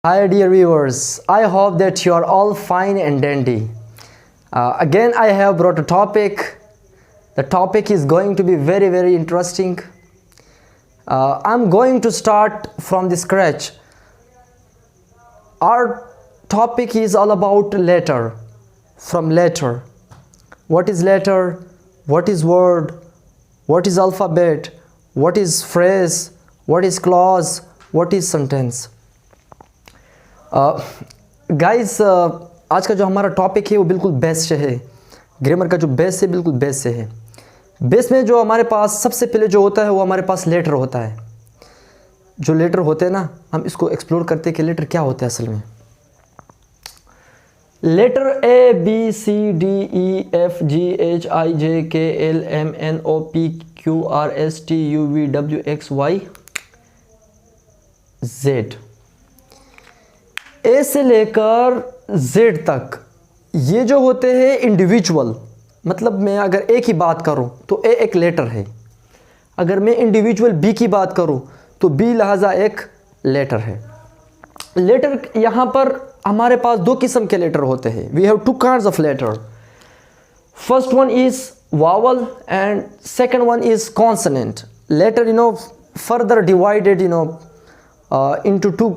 Hi dear viewers, I hope that you are all fine and dandy. Again I have brought a topic. The topic is going to be very interesting. I'm going to start from the scratch. Our topic is all about letter. From letter. What is letter? What is word? What is alphabet? What is phrase? What is clause? What is sentence? Guys आज का जो हमारा topic है वो बिल्कुल base से है. Grammar का जो बेस है बिल्कुल बेस से है. बेस में जो हमारे पास सबसे पहले जो होता है वो हमारे पास लेटर होता है. जो लेटर होते हैं ना, हम इसको एक्सप्लोर करते हैं कि लेटर क्या होते हैं असल में. Letter A B C D E F G H I J K L M N O P Q R S T U V W X Y Z. A से लेकर जेड तक ये जो होते हैं इंडिविजुअल, मतलब मैं अगर ए की बात करूं तो ए एक लेटर है. अगर मैं इंडिविजुअल बी की बात करूं तो बी लिहाजा एक लेटर है. लेटर यहाँ पर हमारे पास दो किस्म के लेटर होते हैं. We have two kinds of letter. First one is vowel and second one is consonant. Letter further divided into two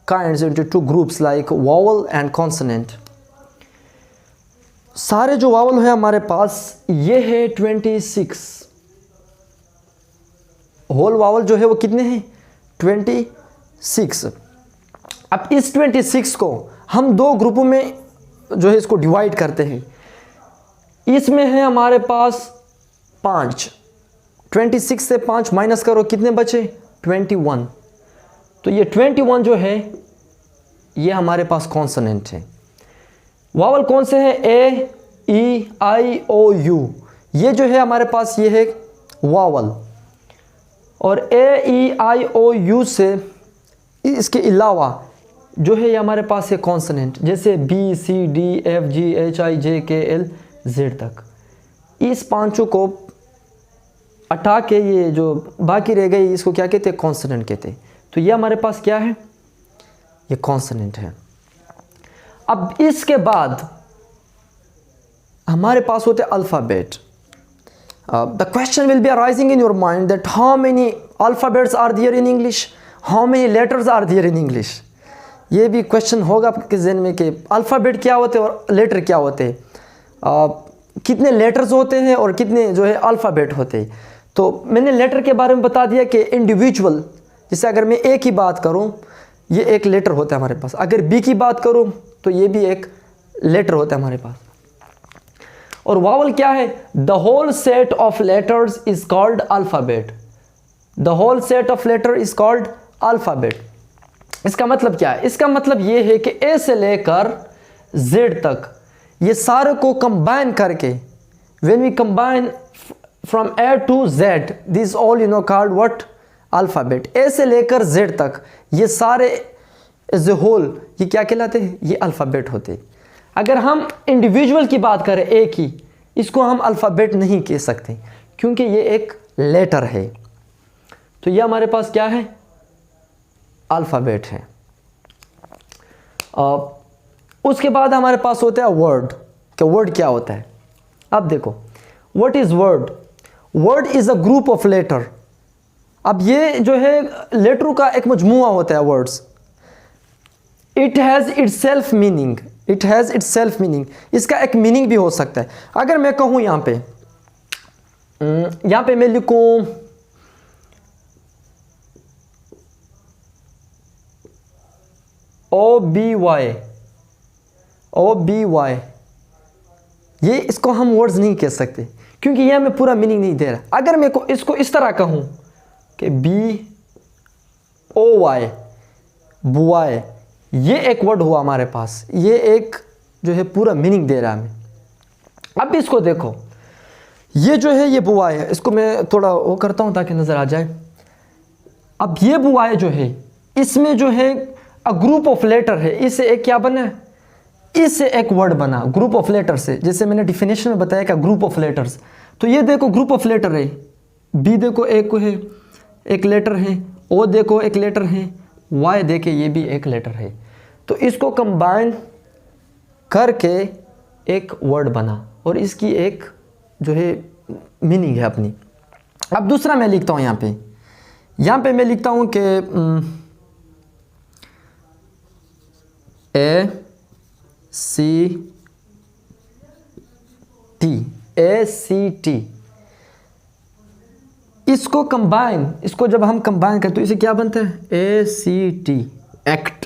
kinds, into two groups like vowel and consonant. सारे जो वावल है हमारे पास ये है 26. होल वावल जो है वो कितने हैं? 26. अब इस 26 को हम दो ग्रुपों में जो है इसको डिवाइड करते हैं. इसमें है हमारे पास 5. 26 से 5 माइनस करो, कितने बचे? 21. तो ये 21 जो है ये हमारे पास कॉन्सोनेंट है. वावल कौन से हैं? ए ई आई ओ यू. ये जो है हमारे पास ये है वावल. और ए ई आई ओ यू से इसके अलावा जो है ये हमारे पास है कॉन्सोनेंट, जैसे B C D F G H I J K L Z तक. इस पांचों को हटा के ये जो बाकी रह गई इसको क्या कहते हैं? कॉन्सोनेंट कहते हैं. तो ये हमारे पास क्या है? ये कॉन्सोनेंट है. अब इसके बाद हमारे पास होते alphabet. The question will be arising in your mind that how many alphabets are there in English, how many letters are there in English. ये भी क्वेश्चन होगा आपके जहन में कि अल्फ़ाबेट क्या होते हैं और लेटर क्या होते हैं. कितने लेटर्स होते हैं और कितने जो है अल्फ़ाबेट होते हैं. तो मैंने लेटर के बारे में बता दिया कि इंडिविजुअल, जैसे अगर मैं ए की बात करूं ये एक लेटर होता है हमारे पास. अगर बी की बात करूं तो ये भी एक लेटर होता है हमारे पास. और वावल क्या है? The whole set of letters is called alphabet. The whole set of letter is called alphabet. इसका मतलब क्या है? इसका मतलब ये है कि ए से लेकर जेड तक ये सारे को कंबाइन करके, when we combine from A to Z, this all called what? Alphabet. A से लेकर जेड तक ये सारे एज ए होल ये क्या कहलाते हैं? ये अल्फ़ाबेट होते हैं. अगर हम इंडिविजुअल की बात करें ए की, इसको हम अल्फ़ाबेट नहीं कह सकते क्योंकि ये एक लेटर है. तो ये हमारे पास क्या है? अल्फ़ाबेट है. उसके बाद हमारे पास होता है वर्ड. कि वर्ड क्या होता है? अब देखो, what is word? Word is a group of letter. अब ये जो है लेटरों का एक मजमुआ होता है words. It has its self meaning. It has its self meaning. इसका एक मीनिंग भी हो सकता है. अगर मैं कहूँ यहाँ पे मैं लिखूँ ओ बी वाई, ये इसको हम वर्ड्स नहीं कह सकते क्योंकि यह हमें पूरा मीनिंग नहीं दे रहा. अगर मैं इसको इस तरह कहूँ कि बी ओ वाई, बुआई, ये एक वर्ड हुआ हमारे पास. ये एक जो है पूरा मीनिंग दे रहा है हमें. अब इसको देखो, ये जो है ये बुआई है. इसको मैं थोड़ा वो करता हूँ ताकि नज़र आ जाए. अब ये बुआई जो है इसमें जो है अ ग्रुप ऑफ लेटर है. इससे एक क्या बना है? इससे एक वर्ड बना ग्रुप ऑफ लेटर से. जैसे मैंने डिफिनेशन में बताया कि ग्रुप ऑफ लेटर्स. तो ये देखो ग्रुप ऑफ लेटर है. बी देखो एक है, एक लेटर है. ओ देखो एक लेटर है. वाई दे के ये भी एक लेटर है, तो इसको कंबाइन करके एक वर्ड बना और इसकी एक जो है मीनिंग है अपनी। अब दूसरा मैं लिखता हूँ यहाँ पे मैं लिखता हूँ कि ACT, इसको कंबाइन, इसको जब हम कंबाइन करते तो इसे क्या बनता है, ACT, एक्ट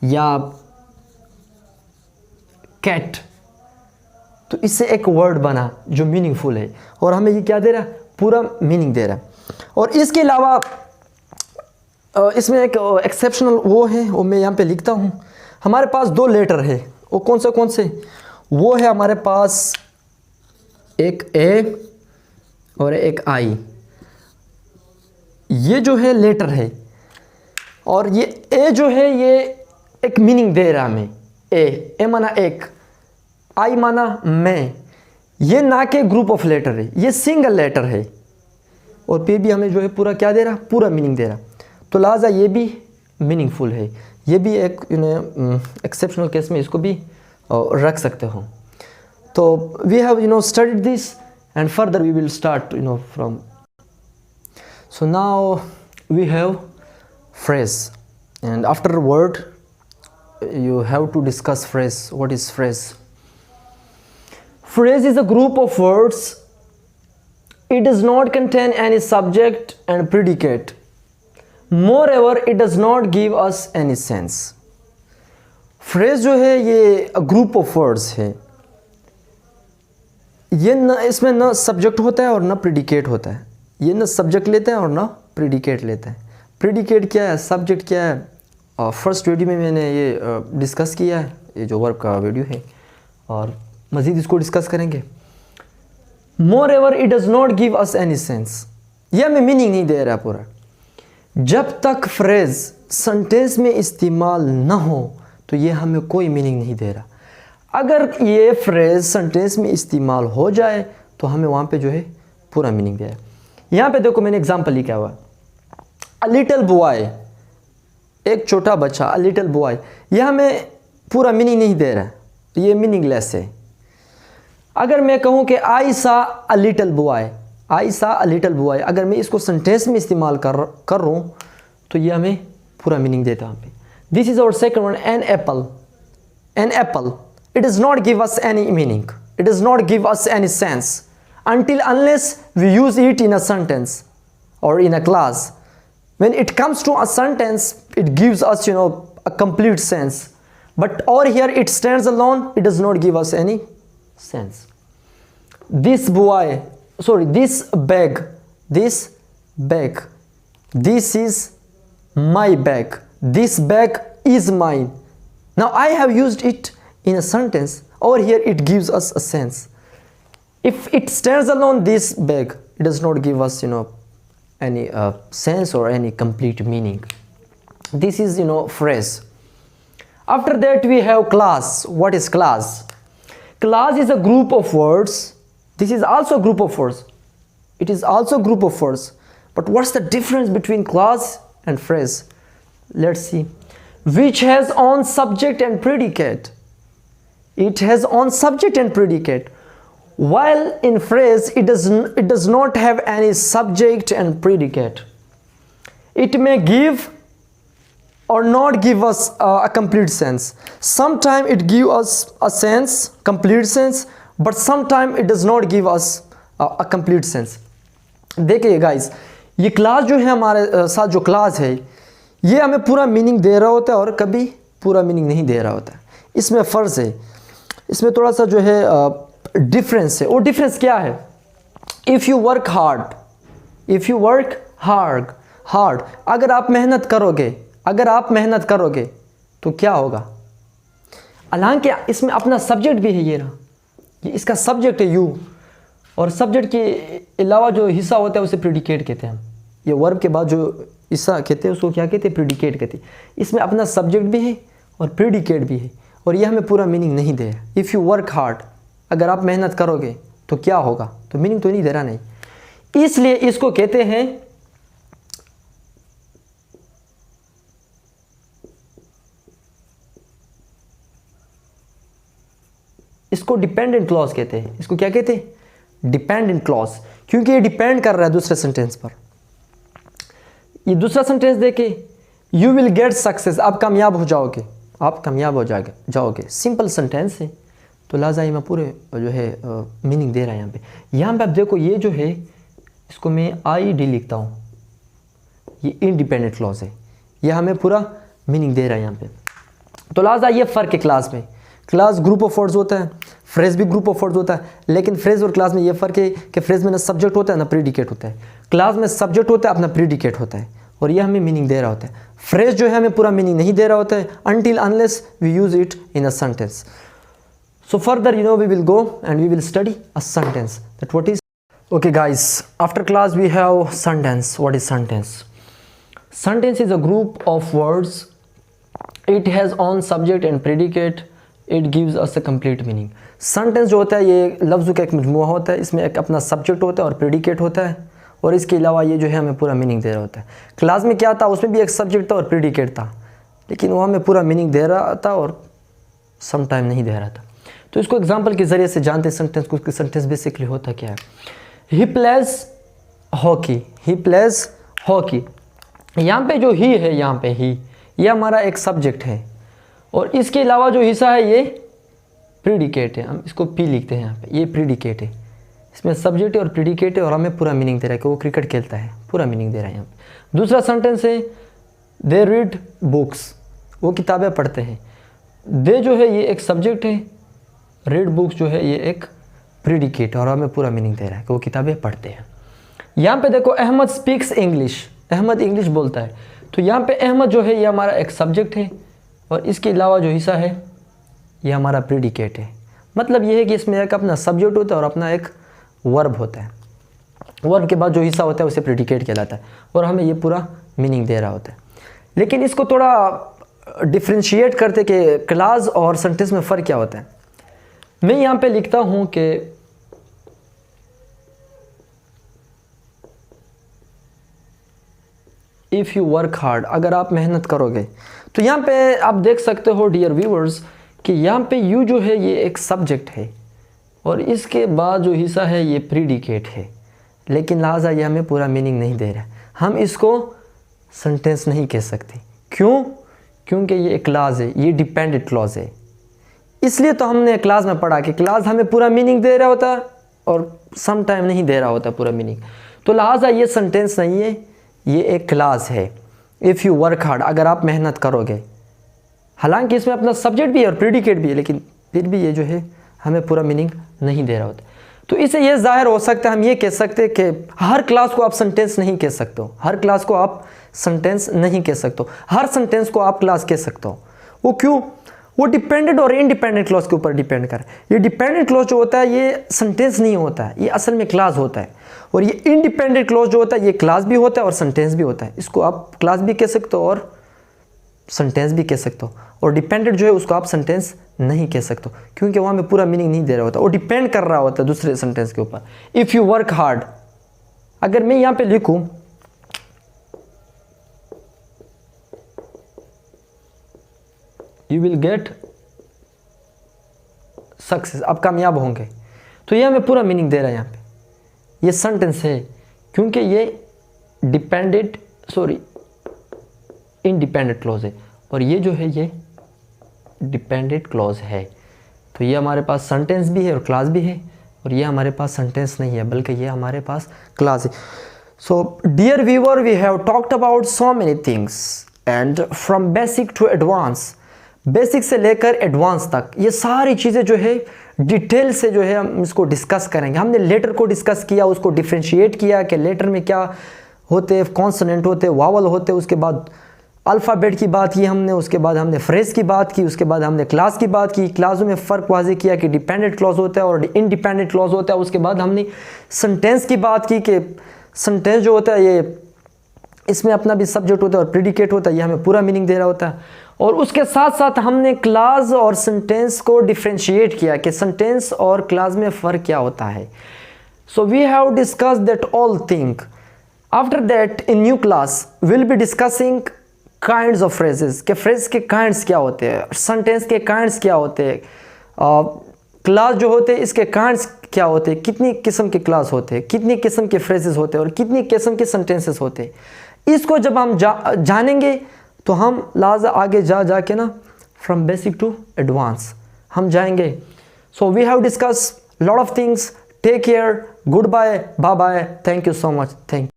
या कैट। तो इससे एक वर्ड बना जो मीनिंगफुल है और हमें ये क्या दे रहा है, पूरा मीनिंग दे रहा है। और इसके अलावा इसमें एक एक्सेप्शनल वो है, वो मैं यहाँ पे लिखता हूँ। हमारे पास दो लेटर है, वो कौन से, वो है हमारे पास एक ए और एक आई। ये जो है लेटर है और ये ए जो है ये एक मीनिंग दे रहा है हमें। ए माना एक, आई माना मैं। ये ना के ग्रुप ऑफ लेटर है, ये सिंगल लेटर है और पे भी हमें जो है पूरा क्या दे रहा, पूरा मीनिंग दे रहा। तो लिहाजा ये भी मीनिंगफुल है, ये भी एक एक्सेप्शनल केस में इसको भी रख सकते हो। तो we have studied this and further we will start from. So now we have phrase, and after word you have to discuss phrase. What is phrase? Phrase is a group of words. It does not contain any subject and predicate. Moreover, it does not give us any sense. Phrase जो है ये a group of words है। ये न इसमें न subject होता है और न प्रेडिकेट होता है। ये न सब्जेक्ट लेता है और न प्रेडिकेट लेता है। प्रेडिकेट क्या है, सब्जेक्ट क्या है, फर्स्ट वीडियो में मैंने ये डिस्कस किया है, ये जो वर्ब का वीडियो है, और मज़ीद इसको डिस्कस करेंगे। More ever it does not give us any sense, ये हमें मीनिंग नहीं दे रहा पूरा। जब तक फ्रेज़ सेंटेंस में इस्तेमाल न हो तो ये हमें कोई मीनिंग नहीं दे रहा। अगर ये फ्रेज़ सेंटेंस में इस्तेमाल हो जाए तो हमें वहाँ पे जो है पूरा मीनिंग दिया है। यहाँ पे देखो मैंने एग्जांपल लिखा हुआ, अ लिटिल बॉय, एक छोटा बच्चा, अ लिटिल बॉय, यह हमें पूरा मीनिंग नहीं दे रहा है, ये मीनिंगलेस है। अगर मैं कहूँ कि आई सा अ लिटिल बॉय, आई सा अ लिटिल बॉय, अगर मैं इसको सेंटेंस में इस्तेमाल कर रहा हूँ तो ये हमें पूरा मीनिंग देता है। यहाँ पे this is our second one, an apple, an apple. It does not give us any meaning. It does not give us any sense unless we use it in a sentence or in a class. When it comes to a sentence, it gives us a complete sense. But over here it stands alone, it does not give us any sense. This boy, sorry, this bag, this is my bag. This bag is mine. Now I have used it in a sentence. Over here it gives us a sense. If it stands alone, this bag, it does not give us any sense or any complete meaning. This is phrase. After that we have class. What is class? Class is a group of words. This is also a group of words. It is also a group of words. But what's the difference between class and phrase? Let's see. Which has on subject and predicate. It has on subject and predicate, while in phrase it does not have any subject and predicate. It may give or not give us a complete sense. Sometimes it gives us a sense, complete sense, but sometimes it does not give us a complete sense. देखिए guys, ये class जो है हमारे साथ जो class है ये हमें पूरा मीनिंग दे रहा होता है और कभी पूरा मीनिंग नहीं दे रहा होता है। इसमें फ़र्ज़ है, इसमें थोड़ा सा जो है डिफरेंस है। वो डिफरेंस क्या है? If you work hard, if you work hard, अगर आप मेहनत करोगे, तो क्या होगा? हालांकि इसमें अपना सब्जेक्ट भी है, ये ना, ये इसका सब्जेक्ट है यू, और सब्जेक्ट के अलावा जो हिस्सा होता है उसे प्रेडिकेट कहते हैं हम। ये वर्ब के बाद जो हिस्सा कहते हैं उसको क्या कहते हैं? प्रेडिकेट कहते हैं। इसमें अपना सब्जेक्ट भी है और प्रेडिकेट भी है, और ये हमें पूरा मीनिंग नहीं दे रहा। इफ़ यू वर्क हार्ड, अगर आप मेहनत करोगे तो क्या होगा? तो मीनिंग तो नहीं दे रहा नहीं। इसलिए इसको कहते हैं इसको डिपेंडेंट क्लॉज कहते हैं। इसको क्या कहते हैं? डिपेंडेंट क्लॉज, क्योंकि ये डिपेंड कर रहा है दूसरे सेंटेंस पर। ये दूसरा सेंटेंस देखे, यू विल गेट सक्सेस, आप कामयाब हो जाओगे, आप कामयाब हो जाओगे। सिंपल सेंटेंस है, तो लिहाजा ये मैं पूरे जो है मीनिंग दे रहा है यहाँ पे। यहाँ पे आप देखो, ये जो है इसको मैं ID लिखता हूँ, ये इंडिपेंडेंट क्लॉज है, ये हमें पूरा मीनिंग दे रहा है यहाँ पे। तो लिहाजा ये फ़र्क है क्लास में। क्लास ग्रुप ऑफ वर्ड्स होता है, फ्रेज भी ग्रुप ऑफ वर्ड्स होता है, लेकिन फ्रेज और क्लास में ये फ़र्क है कि फ्रेज में ना सब्जेक्ट होता है ना प्रीडिकेट होता है। क्लास में सब्जेक्ट होता है, अपना प्रीडिकेट होता है, और ये हमें मीनिंग दे रहा होता है। फ्रेज जो है हमें पूरा मीनिंग नहीं दे रहा होता है until unless we use it in a sentence. So further, we will go and we will study a sentence. That what is? Okay guys, after class we have sentence. What is sentence? Sentence is a group of words. It has own subject and predicate. It gives us a complete meaning. Sentence जो होता है ये लफ्ज़ों का एक मजमूआ होता है, इसमें एक अपना सब्जेक्ट होता है और प्रेडिकेट होता है, और इसके अलावा ये जो है हमें पूरा मीनिंग दे रहा होता है। क्लास में क्या था, उसमें भी एक सब्जेक्ट था और प्रेडिकेट था, लेकिन वो हमें पूरा मीनिंग दे रहा था और सम टाइम नहीं दे रहा था। तो इसको एग्जांपल के ज़रिए से जानते हैं सेंटेंस को। सेंटेंस बेसिकली होता क्या है? He plays hockey, he plays hockey. यहाँ पे जो ही है, यहाँ पे ही, ये हमारा एक सब्जेक्ट है, और इसके अलावा जो हिस्सा है ये प्रीडिकेट है। हम इसको पी लिखते हैं यहाँ पे, ये प्रीडिकेट है, इसमें सब्जेक्ट है और प्रीडिकेट है, और हमें पूरा मीनिंग दे रहा है कि वो क्रिकेट खेलता है, पूरा मीनिंग दे रहा है यहाँ पे। दूसरा सेंटेंस है दे रीड बुक्स, वो किताबें पढ़ते हैं। दे जो है ये एक सब्जेक्ट है, रीड बुक्स जो है ये एक प्रीडिकेट है, और हमें पूरा मीनिंग दे रहा है कि वो किताबें पढ़ते हैं। यहाँ पे देखो Ahmed speaks English, Ahmed English बोलता है, तो यहाँ पे अहमद जो है ये हमारा एक सब्जेक्ट है, और इसके अलावा जो हिस्सा है ये हमारा प्रीडिकेट है। मतलब ये है कि इसमें एक अपना सब्जेक्ट होता है और अपना एक वर्ब होता है, वर्ब के बाद जो हिस्सा होता है उसे प्रेडिकेट कहलाता है, और हमें ये पूरा मीनिंग दे रहा होता है। लेकिन इसको थोड़ा डिफ्रेंशिएट करते कि क्लास और सेंटेंस में फ़र्क क्या होता है। मैं यहाँ पे लिखता हूँ कि इफ़ यू वर्क हार्ड, अगर आप मेहनत करोगे, तो यहाँ पे आप देख सकते हो डियर व्यूअर्स कि यहाँ पे यू जो है ये एक सब्जेक्ट है, और इसके बाद जो हिस्सा है ये प्रीडिकेट है, लेकिन लिहाजा ये हमें पूरा मीनिंग नहीं दे रहा है। हम इसको सेंटेंस नहीं कह सकते। क्यों? क्योंकि ये एक क्लास है, ये डिपेंडेंट क्लॉज है। इसलिए तो हमने क्लास में पढ़ा कि क्लास हमें पूरा मीनिंग दे रहा होता है और सम टाइम नहीं दे रहा होता पूरा मीनिंग। तो लिहाजा ये सेंटेंस नहीं है, ये एक क्लास है। इफ़ यू वर्क हार्ड, अगर आप मेहनत करोगे, हालांकि इसमें अपना सब्जेक्ट भी है और प्रीडिकेट भी है, लेकिन फिर भी ये जो है हमें पूरा मीनिंग नहीं दे रहा होता। तो इससे ये जाहिर हो सकता है, हम ये कह सकते हैं कि हर क्लास को आप सेंटेंस नहीं कह सकते हो, हर क्लास को आप सेंटेंस नहीं कह सकते हो, हर सेंटेंस को आप क्लास कह सकते हो। वो क्यों? वो डिपेंडेंट और इंडिपेंडेंट क्लॉज के ऊपर डिपेंड कर। ये डिपेंडेंट क्लॉज जो होता है ये सेंटेंस नहीं होता है, ये असल में क्लास होता है। और ये इंडिपेंडेंट क्लॉज जो होता है ये क्लास भी होता है और सेंटेंस भी होता है। इसको आप क्लास भी कह सकते हो और सेंटेंस भी कह सकते हो। और डिपेंडेंट जो है उसको आप सेंटेंस नहीं कह सकते हो, क्योंकि वहाँ में पूरा मीनिंग नहीं दे रहा होता, वो डिपेंड कर रहा होता है दूसरे सेंटेंस के ऊपर। इफ़ यू वर्क हार्ड, अगर मैं यहाँ पे लिखूँ यू विल गेट सक्सेस, आप कामयाब होंगे, तो ये हमें पूरा मीनिंग दे रहा है। यहाँ पे ये सेंटेंस है, क्योंकि ये इंडिपेंडेंट क्लॉज है, और ये जो है ये डिपेंडेंट क्लॉज है। तो ये हमारे पास सेंटेंस भी है और क्लास भी है, और ये हमारे पास सेंटेंस नहीं है बल्कि ये हमारे पास क्लास है। So dear viewer, we have talked about so many things and from basic to advance, basic से लेकर एडवांस तक ये सारी चीज़ें जो है डिटेल से जो है हम इसको डिस्कस करेंगे। हमने लेटर को डिस्कस किया, उसको डिफ्रेंशिएट किया कि लेटर में क्या होते, कॉन्सोनेंट होते, वावल होते, उसके बाद अल्फ़ाबेट की बात की हमने, उसके बाद हमने फ्रेज की बात की, उसके बाद हमने क्लास की बात की, क्लासों में फ़र्क वाज़े किया कि डिपेंडेंट क्लॉज होता है और इंडिपेंडेंट क्लॉज होता है। उसके बाद हमने सेंटेंस की बात की कि सेंटेंस जो होता है ये इसमें अपना भी सब्जेक्ट होता है और प्रेडिकेट होता है, ये हमें पूरा मीनिंग दे रहा होता है। और उसके साथ साथ हमने क्लास और सेंटेंस को डिफ्रेंशिएट किया कि सेंटेंस और क्लास में फ़र्क क्या होता है। So we have discussed that all thing. After that in new class will be discussing kinds of phrases, के फ्रेज के काइंड्स क्या होते हैं, सेंटेंस के काइंड्स क्या होते हैं, क्लास जो होते हैं इसके काइंड्स क्या होते हैं, कितनी किस्म के क्लास होते हैं, कितनी किस्म के फ्रेजेस होते हैं और कितनी किस्म के सेंटेंसेस होते हैं, इसको जब हम जानेंगे तो हम लाजा आगे जा के ना फ्रॉम बेसिक टू एडवांस हम जाएंगे. So we have discuss lot of things. Take care. Good bye. Bye bye. Thank you so much. Thank